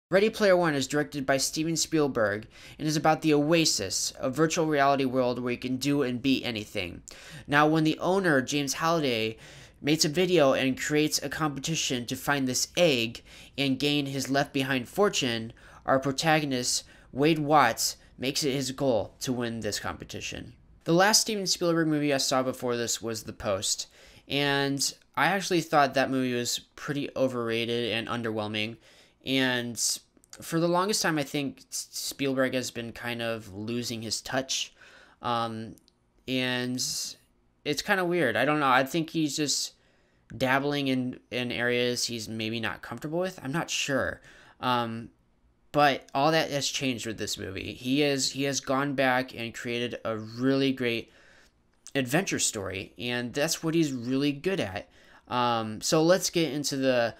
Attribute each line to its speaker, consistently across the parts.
Speaker 1: Ready Player One is directed by Steven Spielberg and is about the oasis, a virtual reality world where you can do and be anything. Now, when the owner, James Halliday, makes a video and creates a competition to find this egg and gain his left behind fortune, our protagonist, Wade Watts, makes it his goal to win this competition. The last Steven Spielberg movie I saw before this was The Post, and I actually thought that movie was pretty overrated and underwhelming. And for the longest time, I think Spielberg has been kind of losing his touch. And it's kind of weird. I don't know. I think he's just dabbling in areas he's maybe not comfortable with. I'm not sure. But all that has changed with this movie. He has gone back and created a really great adventure story, and that's what he's really good at. So let's get into the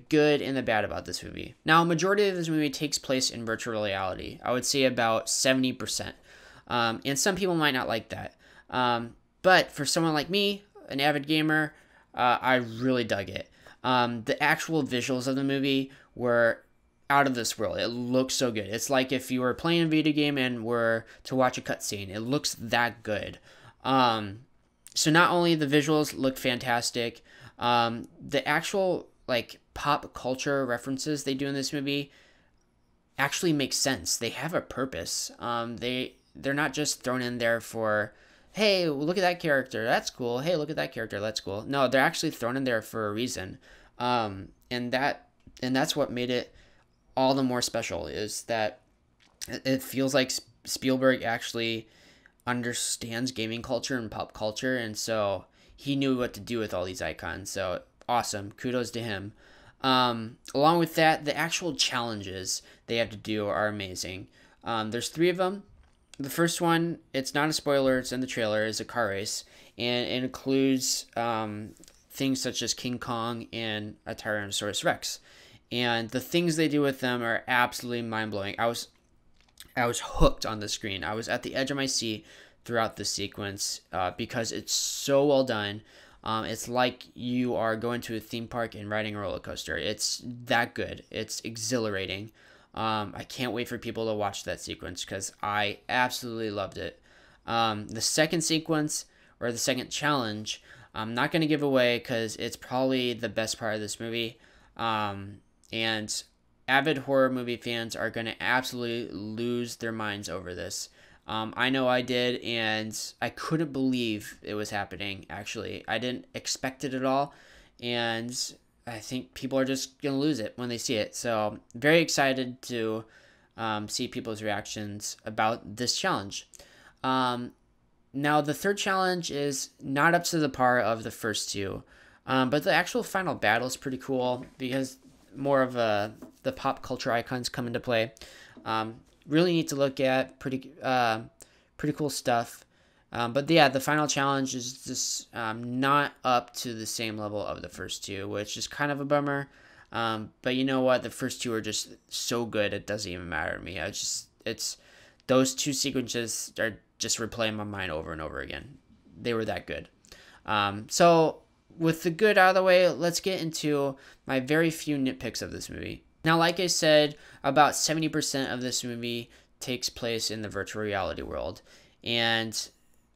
Speaker 1: good and the bad about this movie. Now, a majority of this movie takes place in virtual reality. I would say about 70%. And some people might not like that. But for someone like me, an avid gamer, I really dug it. The actual visuals of the movie were out of this world. It looks so good. It's like if you were playing a video game and were to watch a cutscene. It looks that good. So not only the visuals look fantastic, the actual like pop culture references they do in this movie actually make sense. They have a purpose. They're not just thrown in there for, hey, look at that character, that's cool. Hey, look at that character, that's cool. No, they're actually thrown in there for a reason. And that's what made it all the more special, is that it feels like Spielberg actually understands gaming culture and pop culture, and so he knew what to do with all these icons. So awesome, kudos to him. Along with that, the actual challenges they have to do are amazing. There's 3 of them. The first one, it's not a spoiler, it's in the trailer, is a car race, and it includes things such as King Kong and a Tyrannosaurus Rex. And the things they do with them are absolutely mind-blowing. I was hooked on the screen. I was at the edge of my seat throughout the sequence because it's so well done. It's like you are going to a theme park and riding a roller coaster. It's that good. It's exhilarating. I can't wait for people to watch that sequence because I absolutely loved it. The second sequence, or the second challenge, I'm not going to give away because it's probably the best part of this movie. And avid horror movie fans are going to absolutely lose their minds over this. I know I did, and I couldn't believe it was happening, actually. I didn't expect it at all, and I think people are just going to lose it when they see it. So, very excited to see people's reactions about this challenge. Now, the third challenge is not up to the par of the first 2, but the actual final battle is pretty cool because more of the pop culture icons come into play. Really neat to look at. Pretty cool stuff. But yeah, the final challenge is just not up to the same level of the first 2, which is kind of a bummer. But you know what? The first 2 are just so good it doesn't even matter to me. It's those 2 sequences are just replaying my mind over and over again. They were that good. So with the good out of the way, let's get into my very few nitpicks of this movie. Now, like I said, about 70% of this movie takes place in the virtual reality world. And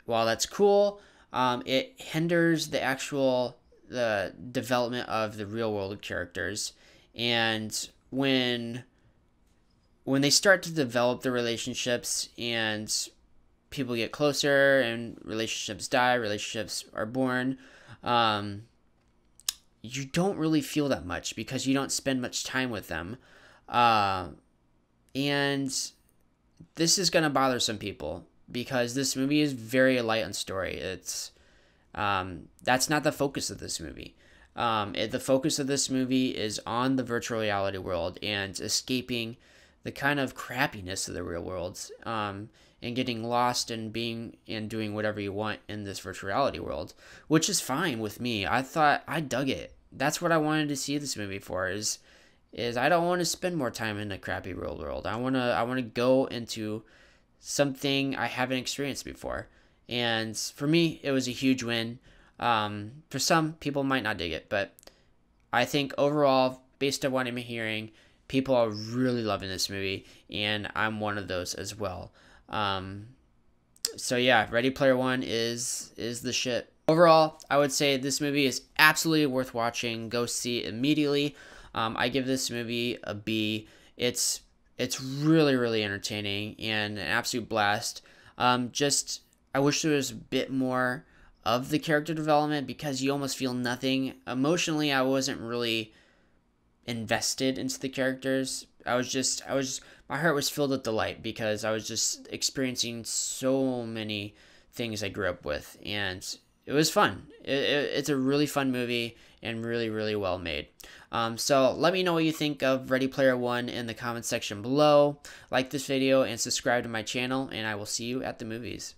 Speaker 1: while that's cool, it hinders the development of the real world characters. And when they start to develop the relationships and people get closer and relationships die, relationships are born, you don't really feel that much because you don't spend much time with them. And this is going to bother some people because this movie is very light on story. It's that's not the focus of this movie. The focus of this movie is on the virtual reality world and escaping the kind of crappiness of the real world, and getting lost and doing whatever you want in this virtual reality world, which is fine with me. I dug it. That's what I wanted to see this movie for, is I don't want to spend more time in a crappy real world. I want to go into something I haven't experienced before. And for me, it was a huge win. For some people might not dig it, but I think overall, based on what I'm hearing, people are really loving this movie, and I'm one of those as well. So yeah, Ready Player One is the shit. Overall, I would say this movie is absolutely worth watching. Go see it immediately. I give this movie a B. It's really entertaining and an absolute blast. Just I wish there was a bit more of the character development, because you almost feel nothing emotionally. I wasn't really invested into the characters. My heart was filled with delight because I was just experiencing so many things I grew up with, and it was fun. It's a really fun movie and really well made. So let me know what you think of Ready Player One in the comments section below. Like this video and subscribe to my channel, and I will see you at the movies.